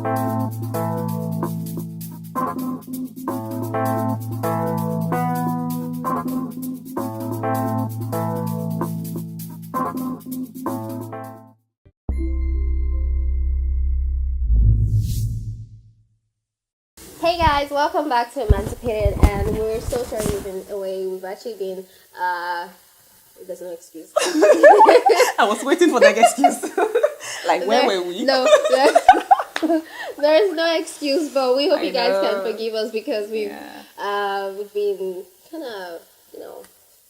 Hey guys, welcome back to Emancipated, and we're so sorry we've been away. We've actually been, there's no excuse. I was waiting for that excuse. Where were we? No, there's no excuse, but we hope you guys can forgive us because we've been kind of,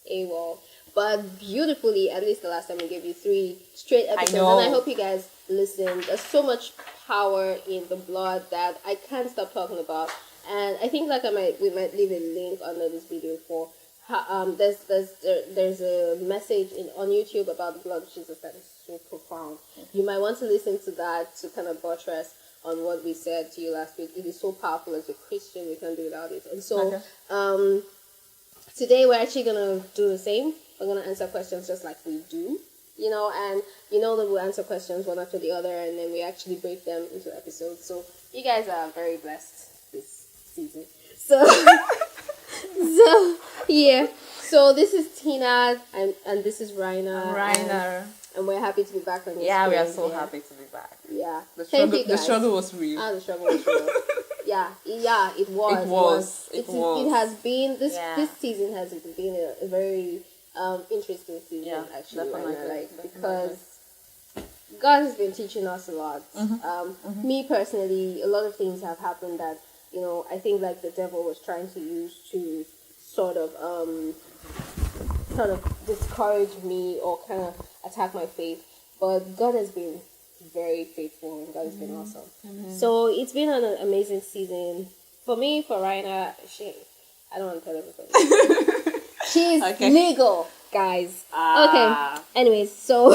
AWOL. But beautifully, at least the last time we gave you 3 straight episodes, and I hope you guys listened. There's so much power in the blood that I can't stop talking about, and I think we might leave a link under this video for there's a message on YouTube about the blood of Jesus that is so profound. You might want to listen to that to kind of buttress on what we said to you last week. It is so powerful. As a Christian, we can't do without it. And so today we're actually gonna do the same. We're gonna answer questions just like we do. And that we'll answer questions one after the other, and then we actually break them into episodes. So you guys are very blessed this season. So yeah. So this is Tina, and this is Rainer. And we're happy to be back on this. Yeah, we are so happy to be back. Yeah. Thank you, guys. The struggle was real. The struggle was real. Yeah, it was. It has been this season has been a very interesting season actually, because God has been teaching us a lot. Me personally, a lot of things have happened that I think the devil was trying to use to sort of discourage me or kind of attack my faith, but God has been very faithful and God has been awesome. So it's been an amazing season for me. For Raina, I don't want to tell everybody. She's legal, guys. Okay. Anyways, so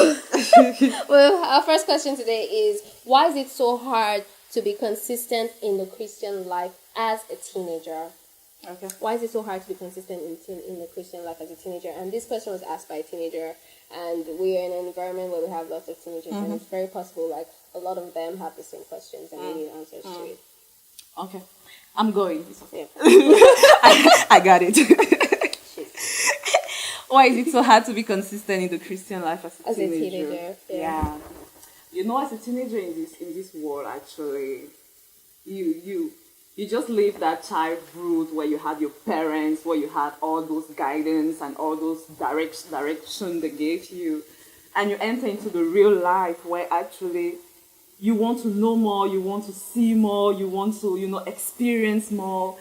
well, our first question today is, why is it so hard to be consistent in the Christian life as a teenager? Okay. Why is it so hard to be consistent in the Christian life as a teenager? And this question was asked by a teenager, and we are in an environment where we have lots of teenagers, and it's very possible a lot of them have the same questions and we need answers to it. Okay. I'm going. It's okay. I got it. Why is it so hard to be consistent in the Christian life as a teenager? Yeah. As a teenager in this world, actually, you just live that childhood where you had your parents, where you had all those guidance and all those direction they gave you, and you enter into the real life where actually you want to know more, you want to see more, you want to experience more.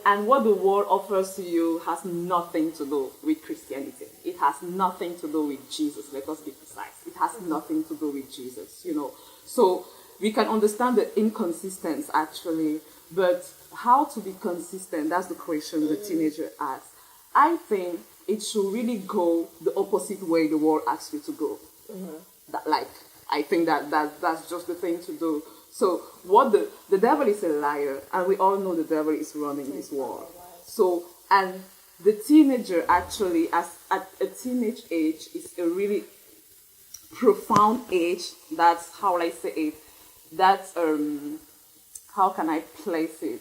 And what the world offers to you has nothing to do with Christianity. It has nothing to do with Jesus. Let us be precise. It has nothing to do with Jesus, So we can understand the inconsistency, actually. But how to be consistent, that's the question the teenager asks. I think it should really go the opposite way the world asks you to go. I think that's just the thing to do. So what the devil is a liar, and we all know the devil is running this world. So, and the teenager actually, at a teenage age, is a really profound age. That's how I say it. That's how can I place it?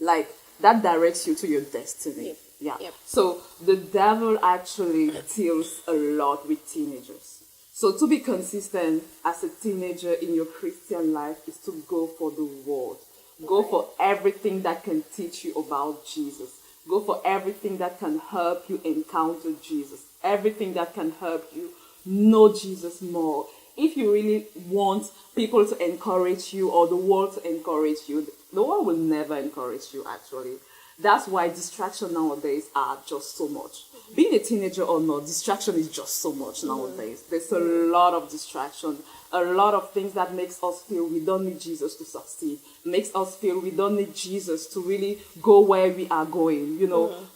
That directs you to your destiny. Yeah. Yep. So the devil actually deals a lot with teenagers. So to be consistent as a teenager in your Christian life is to go for the word. Go for everything that can teach you about Jesus. Go for everything that can help you encounter Jesus. Everything that can help you know Jesus more. If you really want people to encourage you or the world to encourage you, the world will never encourage you, actually. That's why distraction nowadays are just so much. Being a teenager or not, distraction is just so much nowadays. There's a lot of distraction, a lot of things that makes us feel we don't need Jesus to succeed, makes us feel we don't need Jesus to really go where we are going,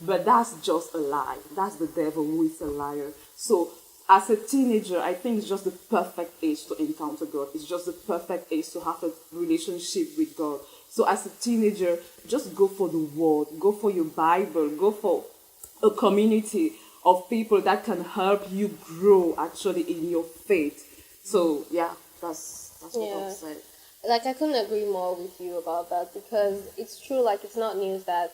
But that's just a lie. That's the devil who is a liar. So as a teenager, I think it's just the perfect age to encounter God. It's just the perfect age to have a relationship with God. So as a teenager, just go for the word, go for your Bible, go for a community of people that can help you grow actually in your faith. So yeah, that's what I'll say. Like, I couldn't agree more with you about that, because it's true. Like, it's not news that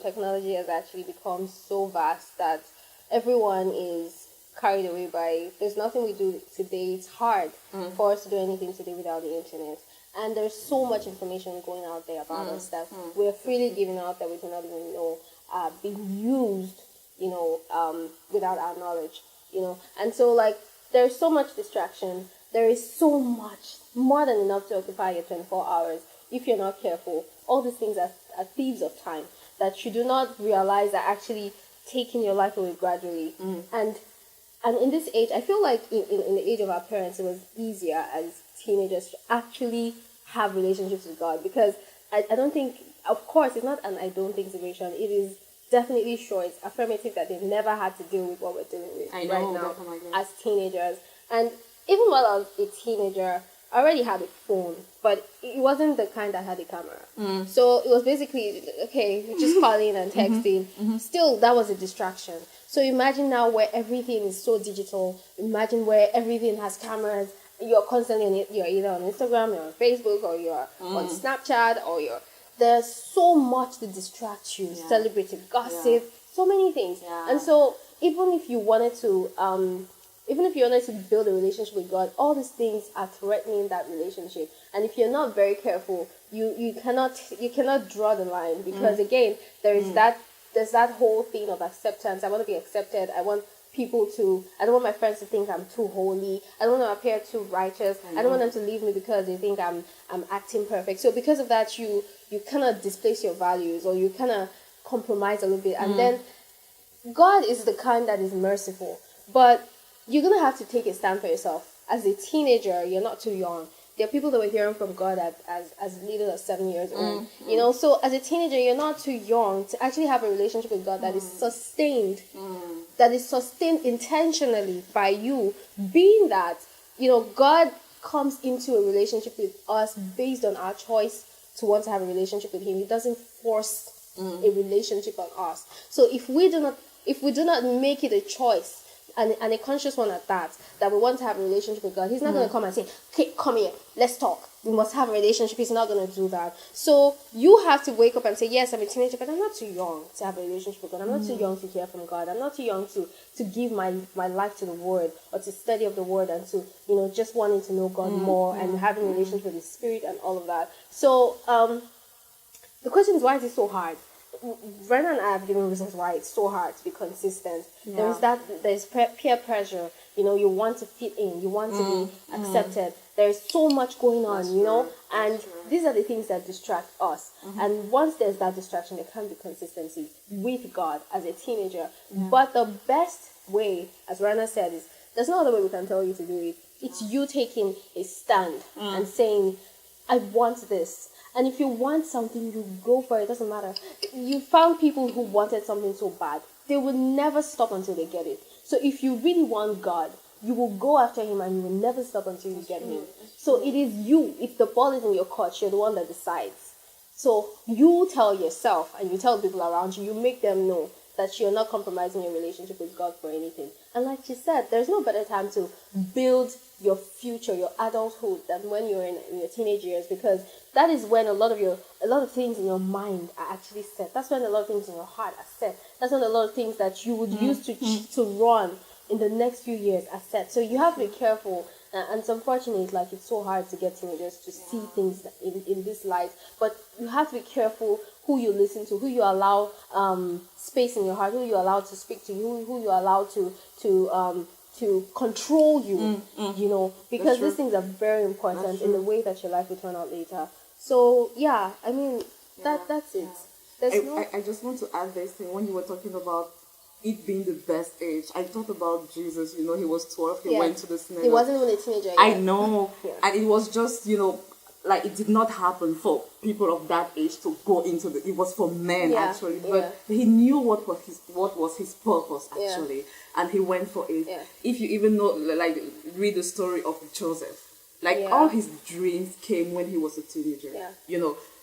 technology has actually become so vast that everyone is carried away by it. There's nothing we do today. It's hard for us to do anything today without the internet. And there's so much information going out there about us that we're freely giving out that we do not even know being used, without our knowledge, And so, like, there's so much distraction. There is so much, more than enough to occupy your 24 hours if you're not careful. All these things are thieves of time that you do not realize are actually taking your life away gradually. And in this age, I feel like in the age of our parents, it was easier as teenagers to actually have relationships with God, because I don't think, of course, it's not an I don't think situation. It is definitely sure, it's affirmative that they've never had to deal with what we're dealing with right now definitely. as teenagers. And even while I was a teenager, I already had a phone, but it wasn't the kind that had a camera. So it was basically, okay, just calling and texting. Still, that was a distraction. So imagine now where everything is so digital. Imagine where everything has cameras. You're constantly on it. You're either on Instagram, you're on Facebook, or you're on Snapchat, or there's so much to distract you. Celebrity gossip, so many things. And so even if you wanted to build a relationship with God, all these things are threatening that relationship. And if you're not very careful, you cannot draw the line, because again, there's that whole thing of acceptance. I want to be accepted. I don't want my friends to think I'm too holy. I don't want to appear too righteous. I don't want them to leave me because they think I'm acting perfect. So because of that, you kind of displace your values, or you kind of compromise a little bit. And then God is the kind that is merciful, but you're going to have to take a stand for yourself. As a teenager, you're not too young. There are people that were hearing from God as little as 7 years old. So as a teenager, you're not too young to actually have a relationship with God that is sustained, intentionally by you, being that, God comes into a relationship with us based on our choice to want to have a relationship with Him. He doesn't force a relationship on us. So if we do not make it a choice, and a conscious one at that we want to have a relationship with God, He's not going to come and say, okay, come here, let's talk, we must have a relationship. He's not going to do that. So you have to wake up and say, yes, I'm a teenager, but I'm not too young to have a relationship with God. I'm not too young to hear from God. I'm not too young to give my life to the Word, or to study of the Word, and to, just wanting to know God more, and having a relationship with His Spirit and all of that. So the question is, why is it so hard? Brenna and I have given reasons why it's so hard to be consistent. There's peer pressure. You want to fit in. You want to be accepted. There's so much going on, and these are the things that distract us. And once there's that distraction, there can be consistency with God as a teenager. But the best way, as Rana said, is there's no other way we can tell you to do it. It's you taking a stand and saying, I want this. And if you want something, you go for it. It doesn't matter. You found people who wanted something so bad. They will never stop until they get it. So if you really want God, you will go after Him, and you will never stop until you get Him. So it is you. If the ball is in your court, you're the one that decides. So you tell yourself, and you tell people around you, you make them know that you're not compromising your relationship with God for anything. And like she said, there's no better time to build your future, your adulthood, than when you're in your teenage years, because that is when a lot of things in your mind are actually set. That's when a lot of things in your heart are set. That's when a lot of things that you would use to run in the next few years are set. So you have to be careful. And it's unfortunate, like, it's so hard to get teenagers to see things in this light. But you have to be careful who you listen to, who you allow space in your heart, who you allow to speak to you, who you allow to control you, because these things are very important in the way that your life will turn out later. So, that's it. I just want to add this thing. When you were talking about it being the best age, I thought about Jesus. He was 12. He went to the synagogue. He wasn't even a teenager yet. I know. And it was just, like, it did not happen for people of that age to go into it was for men, actually. But he knew what was his purpose, actually. And he went for it. If you even know, like, read the story of Joseph. Like, all his dreams came when he was a teenager.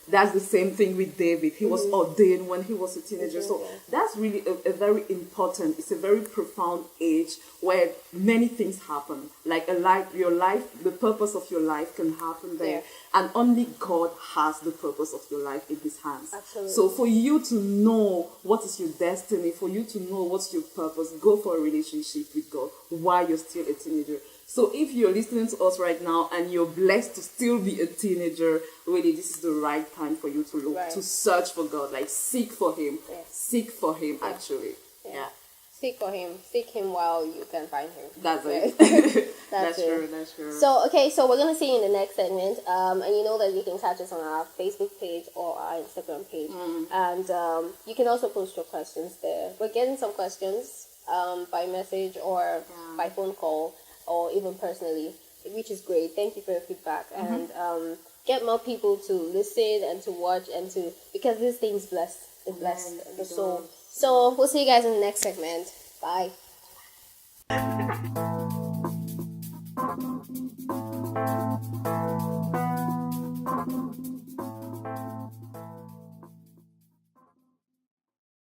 That's the same thing with David. He was ordained when he was a teenager. So that's really a very important, it's a very profound age where many things happen. Like your life, the purpose of your life can happen there. and only God has the purpose of your life in his hands. Absolutely. So for you to know what is your destiny, for you to know what's your purpose, go for a relationship with God while you're still a teenager. So if you're listening to us right now and you're blessed to still be a teenager, really this is the right time for you to look, to search for God, like seek for him. Yes. Seek for him, actually. Yeah. Seek for him. Seek him while you can find him. That's it. That's true. That's true. So, okay, so we're going to see you in the next segment. And you know that you can catch us on our Facebook page or our Instagram page. And you can also post your questions there. We're getting some questions by message or by phone call or even personally, which is great. Thank you for your feedback. And get more people to listen and to watch and to, because this thing's blessed. It blessed the soul. So we'll see you guys in the next segment. Bye.